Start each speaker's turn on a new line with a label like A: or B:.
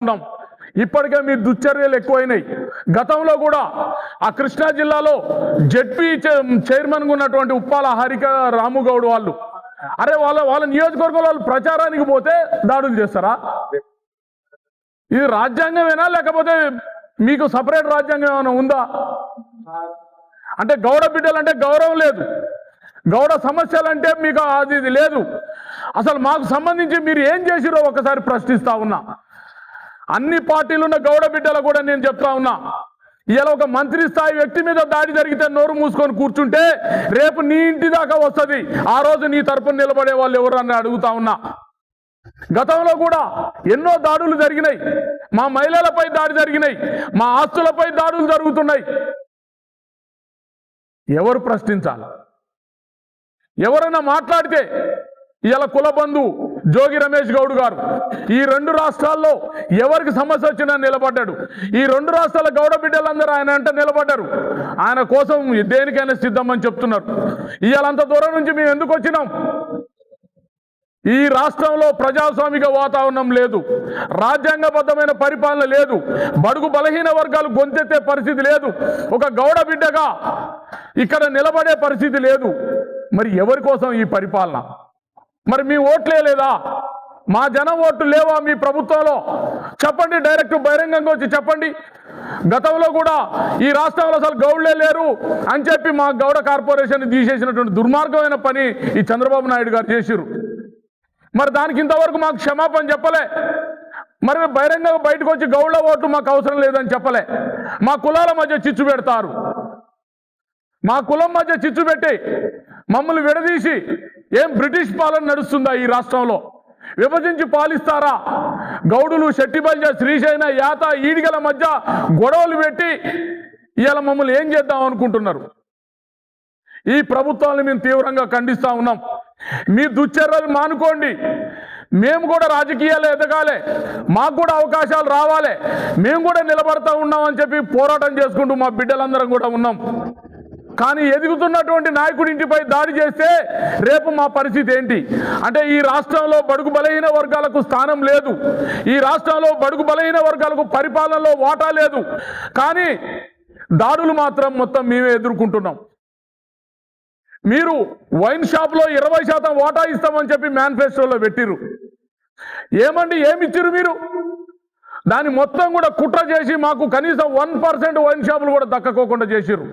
A: ఉన్నాం. ఇప్పటికే మీ దుశ్చర్యలు ఎక్కువైనాయి. గతంలో కూడా ఆ కృష్ణా జిల్లాలో జెడ్పీ చైర్మన్గా ఉన్నటువంటి ఉప్పాల హరిక రాముగౌడ్ వాళ్ళు అరే వాళ్ళ నియోజకవర్గంలో వాళ్ళు ప్రచారానికి పోతే దాడులు చేస్తారా? ఇది రాజ్యాంగమేనా లేకపోతే మీకు సపరేట్ రాజ్యాంగం ఏమైనా ఉందా? అంటే గౌడ బిడ్డలంటే గౌరవం లేదు, గౌడ సమస్యలంటే మీకు అది లేదు. అసలు మాకు సంబంధించి మీరు ఏం చేసిరో ఒకసారి ప్రశ్నిస్తా ఉన్నా. అన్ని పార్టీలు ఉన్న గౌడ బిడ్డలు కూడా నేను చెప్తా ఉన్నా, ఇలా ఒక మంత్రి స్థాయి వ్యక్తి మీద దాడి జరిగితే నోరు మూసుకొని కూర్చుంటే రేపు నీ ఇంటి దాకా వస్తుంది. ఆ రోజు నీ తరపున నిలబడే వాళ్ళు ఎవరు అని అడుగుతా ఉన్నా. గతంలో కూడా ఎన్నో దాడులు జరిగినాయి, మా మహిళలపై దాడి జరిగినాయి, మా ఆస్తులపై దాడులు జరుగుతున్నాయి. ఎవరు ప్రశ్నించాలి? ఎవరైనా మాట్లాడితే ఇలా కులబంధు జోగి రమేష్ గౌడ్ గారు ఈ రెండు రాష్ట్రాల్లో ఎవరికి సమస్య వచ్చినా నిలబడ్డాడు. ఈ రెండు రాష్ట్రాల గౌడ బిడ్డలందరూ ఆయన అంటే నిలబడ్డారు. ఆయన కోసం దేనికైనా సిద్ధమని చెప్తున్నారు. ఇవాళంత దూరం నుంచి మేము ఎందుకు వచ్చినాం? ఈ రాష్ట్రంలో ప్రజాస్వామిక వాతావరణం లేదు, రాజ్యాంగబద్ధమైన పరిపాలన లేదు, బడుగు బలహీన వర్గాలు గొంతెత్తే పరిస్థితి లేదు, ఒక గౌడ బిడ్డగా ఇక్కడ నిలబడే పరిస్థితి లేదు. మరి ఎవరి కోసం ఈ పరిపాలన? మరి మీ ఓట్లే లేదా? మా జనం ఓట్లు లేవా మీ ప్రభుత్వంలో? చెప్పండి, డైరెక్ట్ బహిరంగంగా వచ్చి చెప్పండి. గతంలో కూడా ఈ రాష్ట్రంలో అసలు గౌడ్లే లేరు అని చెప్పి మా గౌడ కార్పొరేషన్ తీసేసినటువంటి దుర్మార్గమైన పని ఈ చంద్రబాబు నాయుడు గారు చేసిరు. మరి దానికి ఇంతవరకు మాకు క్షమాపణ చెప్పలే. మరి బహిరంగంగా బయటకు వచ్చి గౌడ్ల ఓట్లు మాకు అవసరం లేదని చెప్పలే. మా కులాల మధ్య చిచ్చు పెడతారు, మా కులం మధ్య చిచ్చు పెట్టి మమ్మల్ని విడదీసి ఏం బ్రిటిష్ పాలన నడుస్తుందా ఈ రాష్ట్రంలో? విభజించి పాలిస్తారా? గౌడులు, శెట్టిబల్జ, శ్రీశైన, యాత, ఈడిగల మధ్య గొడవలు పెట్టి ఇవాళ మమ్మల్ని ఏం చేద్దాం అనుకుంటున్నారు? ఈ ప్రభుత్వాన్ని మేము తీవ్రంగా ఖండిస్తా ఉన్నాం. మీ దుశ్చర్యలు మానుకోండి. మేము కూడా రాజకీయాలు ఎదగాలి, మాకు కూడా అవకాశాలు రావాలి, మేము కూడా నిలబడతా ఉన్నామని చెప్పి పోరాటం చేసుకుంటూ మా బిడ్డలందరం కూడా ఉన్నాం. కానీ ఎదుగుతున్నటువంటి నాయకుడి ఇంటిపై దాడి చేస్తే రేపు మా పరిస్థితి ఏంటి? అంటే ఈ రాష్ట్రంలో బడుగు బలహీన వర్గాలకు స్థానం లేదు, ఈ రాష్ట్రంలో బడుగు బలహీన వర్గాలకు పరిపాలనలో వాటా లేదు. కానీ దాడులు మాత్రం మొత్తం మేమే ఎదుర్కొంటున్నాం. మీరు వైన్ షాప్లో 20% వాటా ఇస్తామని చెప్పి మేనిఫెస్టోలో పెట్టిరు. ఏమండి, ఏమిచ్చిరు మీరు? దాన్ని మొత్తం కూడా కుట్ర చేసి మాకు కనీసం 1% వైన్ షాపులు కూడా దక్కకోకుండా చేసిరు.